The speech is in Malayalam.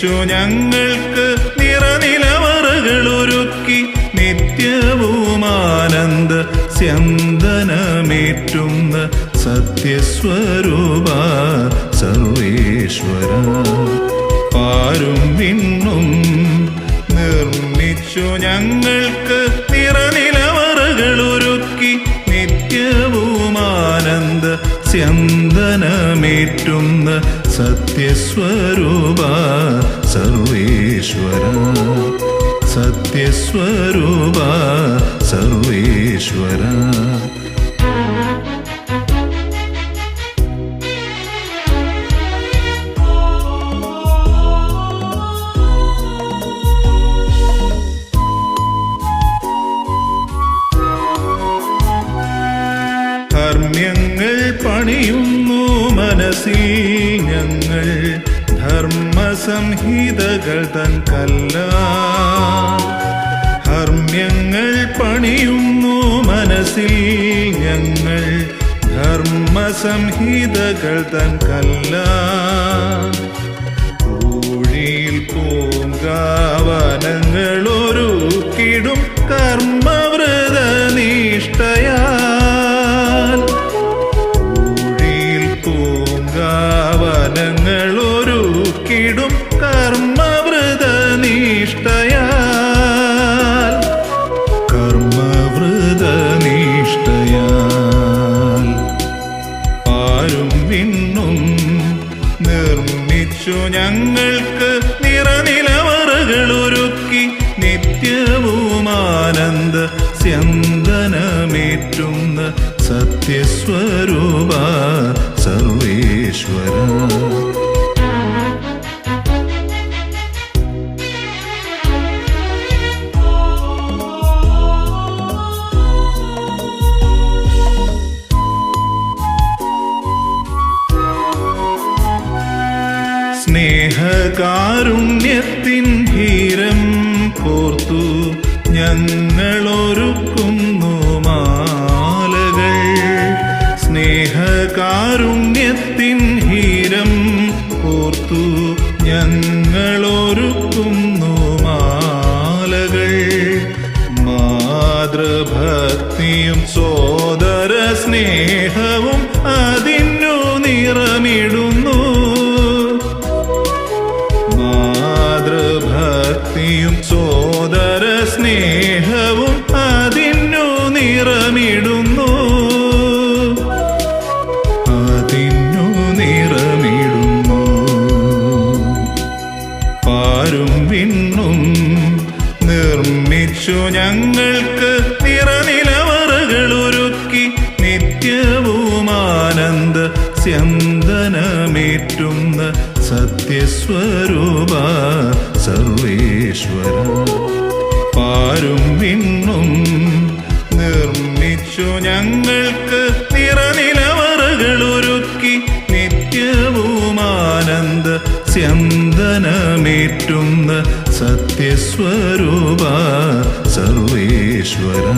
നിർമ്മിച്ചു ഞങ്ങൾക്ക് നിറനിലവറകളൊരുക്കി നിത്യവുമാനന്ദ സ്യന്ദനമേറ്റുന്ന സത്യസ്വരൂപ സർവേശ്വര. പാരും വിണ്ണും നിർമ്മിച്ചു ഞങ്ങൾക്ക് നിറനിലവറകളൊരുക്കി നിത്യവുമാനന്ദ സ്യന്ദനമേറ്റുന്ന സത്യസ്വരൂപ സർവേശ്വര. സത്യസ്വരൂപ സർവേശ്വര. ധർമ്മ്യങ്ങൾ പണിയുന്നു മനസ്സിൽ ഞങ്ങൾ ധർമ്മസംഹിതകൾ തൻ കല്ല. ധർമ്മ്യങ്ങൾ പണിയുന്നു മനസ്സിൽ ഞങ്ങൾ ധർമ്മസംഹിതകൾ തൻ കല്ല. ൂഴിയിൽ പൂങ്കാവനങ്ങളൊരുക്കിടും കർമ്മവ്രത നിഷ്ഠയാ. ൊരുക്കിടും കർമ്മവ്രത നിഷ്ഠയാൽ. കർമ്മവ്രത നിഷ്ഠയാൽ. പാരും വിണ്ണും നിർമ്മിച്ചു ഞങ്ങൾക്ക് നിറനിലവറകളൊരുക്കി നിത്യവുമാനന്ദ സ്യന്ദനമേറ്റുന്ന സത്യസ്വരൂപ സർവേശ്വര. സ്നേഹകാരുണ്യത്തിൻ ഹീരം കോർത്തു ഞങ്ങളൊരുക്കുന്നു മാലകൾ. സ്നേഹകാരുണ്യത്തിൻ ഹീരം കോർത്തു ഞങ്ങളൊരുക്കുന്നു മാലകൾ. മാതൃഭക്തിയും സോദര സ്നേഹവും അതിനു നിറമിടുന്നു. മാതൃഭക്തിയും സോദര സ്നേഹവും അതിനു നിറമിടുന്നു. അതിനു നിറമിടുന്നു. പാരും വിണ്ണും നിർമ്മിച്ചു ഞങ്ങൾക്ക് നിറനിലവറകളൊരുക്കി നിത്യവുമാനന്ദ സ്യന്ദനമേറ്റുന്ന സത്യസ്വരൂപ സർവേശ്വര. പാരും വിണ്ണും നിർമ്മിച്ചു ഞങ്ങൾക്ക് നിറനിലവറകളൊരുക്കി നിത്യവുമാനന്ദ സ്യന്ദനമേറ്റുന്ന സത്യസ്വരൂപ സർവേശ്വര.